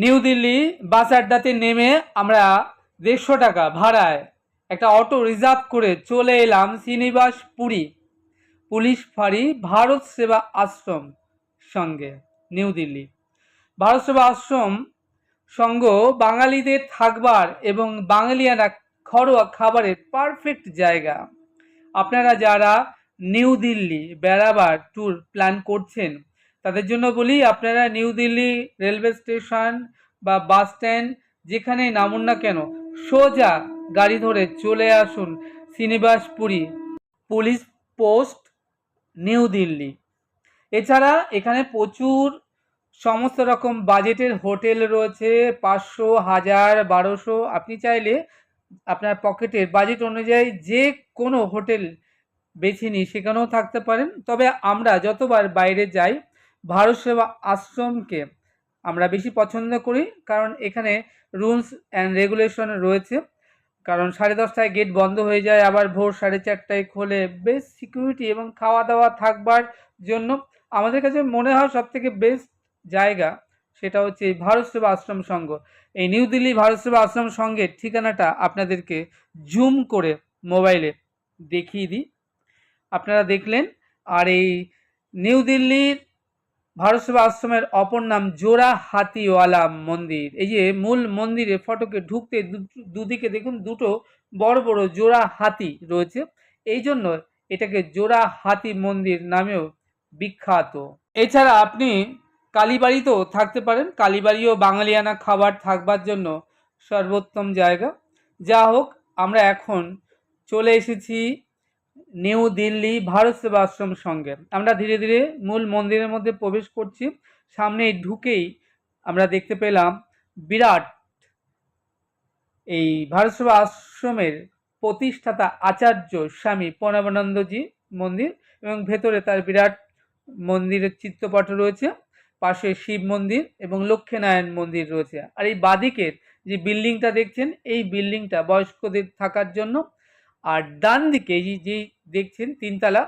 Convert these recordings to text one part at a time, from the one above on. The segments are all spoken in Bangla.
নিউ দিল্লি বাস আড্ডাতে নেমে আমরা 150 টাকা ভাড়ায় একটা অটো রিজার্ভ করে চলে এলাম শ্রীনিবাসপুরী পুলিশ ফাঁড়ি ভারত সেবা আশ্রম সঙ্গে। নিউ দিল্লি ভারত সেবা আশ্রম সঙ্গ বাঙালিদের থাকবার এবং বাঙালিয়ানা ঘরোয়া খাবারের পারফেক্ট জায়গা। আপনারা যারা নিউ দিল্লি বেড়াবার ট্যুর প্ল্যান করছেন তাদের জন্য বলি, আপনারা নিউ দিল্লি রেলওয়ে স্টেশন বা বাস স্ট্যান্ড যেখানে নামুন না কেন, সোজা গাড়ি ধরে চলে আসুন শ্রীনিবাসপুরী পুলিশ পোস্ট, নিউ দিল্লি। এছাড়া এখানে প্রচুর সমস্ত রকম বাজেটের হোটেল রয়েছে, 500, 1000, 1200। আপনি চাইলে আপনার পকেটের বাজেট অনুযায়ী যে কোনো হোটেল বেছে নিয়ে সেখানেও থাকতে পারেন। তবে আমরা যতবার বাইরে যাই ভারত সেবা আশ্রমকে আমরা বেশি পছন্দ করি, কারণ এখানে রুলস অ্যান্ড রেগুলেশন রয়েছে। কারণ 10:30টায় গেট বন্ধ হয়ে যায়, আবার ভোর 4:30টায় খোলে। বেশ সিকিউরিটি এবং খাওয়া দাওয়া থাকবার জন্য আমাদের কাছে মনে হয় সবথেকে বেস্ট জায়গা সেটা হচ্ছে ভারত সেবা আশ্রম সংঘ। এই নিউ দিল্লি ভারত সেবা আশ্রম সংঘের ঠিকানাটা আপনাদেরকে জুম করে মোবাইলে দেখিয়ে দিই, আপনারা দেখলেন। আর এই নিউ দিল্লির ভারত সেবা আশ্রমের অপর নাম জোড়া হাতিওয়ালা মন্দির। এই যে মূল মন্দিরের ফটকে ঢুকতে দুদিকে দেখুন দুটো বড় বড় জোড়া হাতি রয়েছে, এই জন্য এটাকে জোড়া হাতি মন্দির নামেও বিখ্যাত। এছাড়া আপনি কালীবাড়িতেও থাকতে পারেন, কালীবাড়িও বাঙালিয়ানা খাবার থাকবার জন্য সর্বোত্তম জায়গা। যা হোক, আমরা এখন চলে এসেছি নিউ দিল্লি ভারত সেবা আশ্রম সঙ্গে। আমরা ধীরে ধীরে মূল মন্দিরের মধ্যে প্রবেশ করছি। সামনে ঢুকেই আমরা দেখতে পেলাম বিরাট এই ভারত সেবা আশ্রমের প্রতিষ্ঠাতা আচার্য স্বামী প্রণবানন্দজি মন্দির, এবং ভেতরে তার বিরাট মন্দিরের চিত্রপট রয়েছে। পাশে শিব মন্দির এবং লক্ষ্মীনারায়ণ মন্দির রয়েছে। আর এই বাদিকের যে বিল্ডিংটা দেখছেন, এই বিল্ডিংটা বয়স্কদের থাকার জন্য। আর ডান দিকে যে দেখছেন 3 তলা,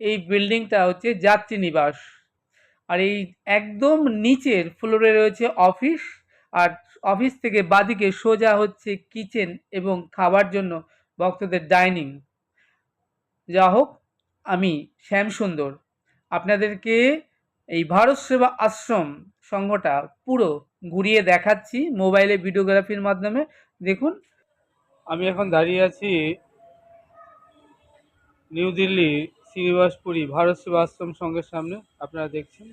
এই বিল্ডিংটা হচ্ছে যাত্রী নিবাস। আর এই একদম নিচের ফ্লোরে রয়েছে অফিস, আর অফিস থেকে বাদিকে সোজা হচ্ছে কিচেন এবং খাবার জন্য ভক্তদের ডাইনিং। যা হোক, আমি শ্যামসুন্দর আপনাদেরকে এই ভারত সেবা আশ্রম সংঘটা পুরো ঘুরিয়ে দেখাচ্ছি মোবাইলে ভিডিওগ্রাফির মাধ্যমে। দেখুন, আমি এখন দাঁড়িয়ে আছি নিউ দিল্লি শ্রীনিবাসপুরী ভারত সেবা আশ্রম সংঘের সামনে। আপনারা দেখছেন